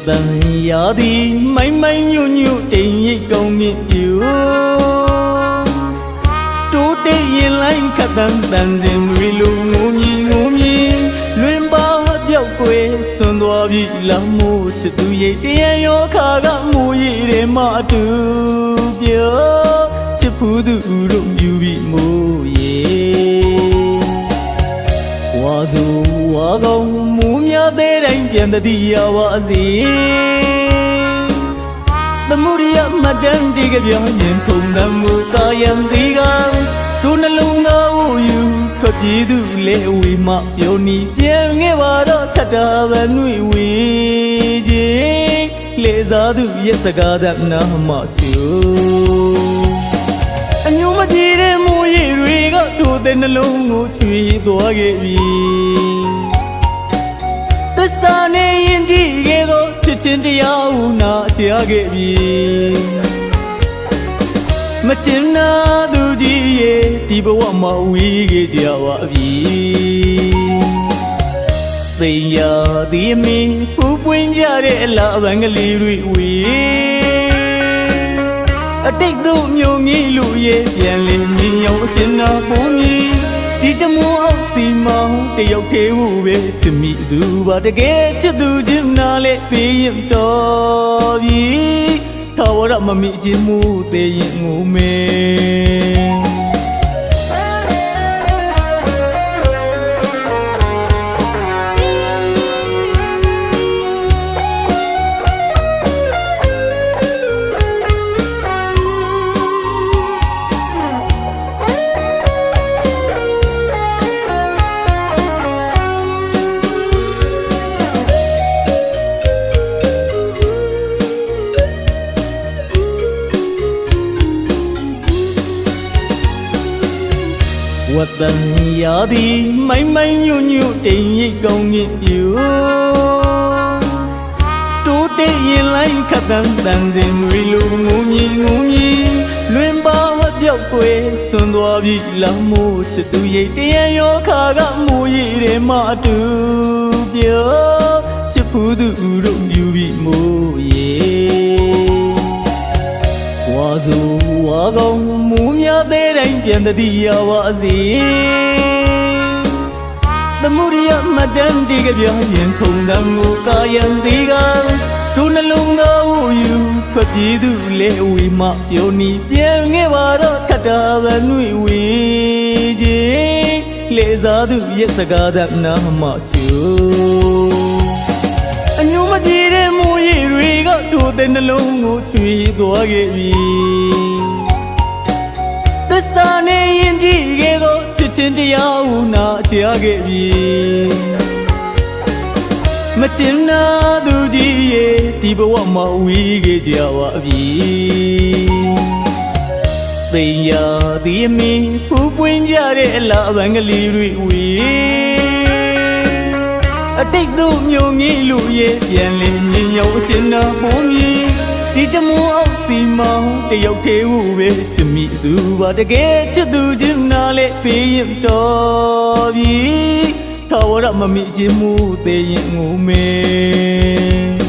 တန်ရာသည်မိုင်းမိုင်းညွညွတိမ်ရိပ်ကောင်းမြင့်ပြူတိုးတိတ်ရင်လိုက်ခတ်တန်းတန်စင်တွေလိုငုံမြည်လွင်ပါပြောက်ကွယ်စွန်သွားပြီလမ်းမို့ချစ်သူရိတ်တရရောခါကမူရည်တယ်မအတူပြောချစ်ဖူးသူတို့မြူပြီးမို့ရေဝါဆိုဝါကောင်းမူများသေးတိုင်းပြန်တည်ရပါစေသမုဒိယမတန်ဒီကပြောင်းရင်ခုံတမ်းမှုကာယံဒီကသူနှလုံးသားဝူယူထွက်ပြေးသူလေဝီမပြောနီပြန်ငဲ့ပါတော့ထတာပဲနှွေဝေခြင်းလေစားသူရဲ့စကားthatနာမချူအညိုမကြည့်တဲ့မူရည်တွေကတို့တဲ့နှလုံးကိုချွေသွားခဲ့ပြီသစ္စာနဲ့ရင်ကြည့်ခဲ့သောချစ်ချင်းတရားဟုနာကြားခဲ့ပြီမချင်နာသူကြီးရဲ့ဒီဘဝမှာဝေးခဲ့ကြပါပြီသိညာဒီအမင်းပူပွင့်ကြတဲ့အလားအပန်းကလေးတွေဝေးအတိတ်တို့မျိုးကြီးလူရဲ့ပြန်လည်မြင်ရောက်အကျဉ်းနာပုံကြီးဒီတမောအောက်စီမောင်တယောက်သေးဟုပဲချစ်မိသူပါတကယ်ချစ်သူချင်းနာလေပေးရင်တော်ပြီထာဝရမမိခြင်းမှုသေးရင်ငုံမဲဝတန်ရာသည်မိုင်းမိုင်းညွညွတိမ်ရိပ်ကောင်းမြင့်ပြူတိုးတိတ်ရင်လိုက်ခတ်တန်းတန်စင်တွေလိုငုံမြည်လွင်ပါပြောက်ကွယ်စွန်သွားပြီလမ်းမို့ချစ်သူရိတ်တရရောခါကမူရည်တယ်မအတူပြောချစ်ဖူးသူတို့မြူပြီးမို့ရေဝါဆိုဝါကောင်းမူများသေးတိုင်းပြန်တည်ရပါစေသမုဒိယမတန်ဒီကပြောင်းရင်ခုံတမ်းကိုကာယံဒီကသူနှလုံးသားဝူယူထွက်ပြေးသူလေဝီမပြောနီပြန်ငဲ့ပါတော့ထတာပဲနှွေဝေခြင်းလေစားသူရဲ့စကားthatနာမချူအညိုမကြည့်တဲ့မူရည်တွေကတို့တဲ့နှလုံးကိုချွေသွားခဲ့ပြီသစ္စာနဲ့ရင်ကြည့်ခဲ့သောချစ်ချင်းတရားဟုနာကြားခဲ့ပြီမချင်နာသူကြီးရဲ့ဒီဘဝမှာဝေးခဲ့ကြပါပြီသိညာဒီအမင်းပူပွင့်ကြတဲ့အလားအပန်းကလေးတွေဝေးအတိတ်တို့မျိုးကြီးလူရဲ့ပြန်လည်မြင်ရောက်အကျဉ်းနာပုံကြီးဒီတမောအောက်စီမောင်တယောက်သေးဟုပဲချစ်မိသူပါတကယ်ချစ်သူချင်းနာလေပေးရင်တော်ပြီထာဝရမမိခြင်းမှုသေးရင်ငုံမဲ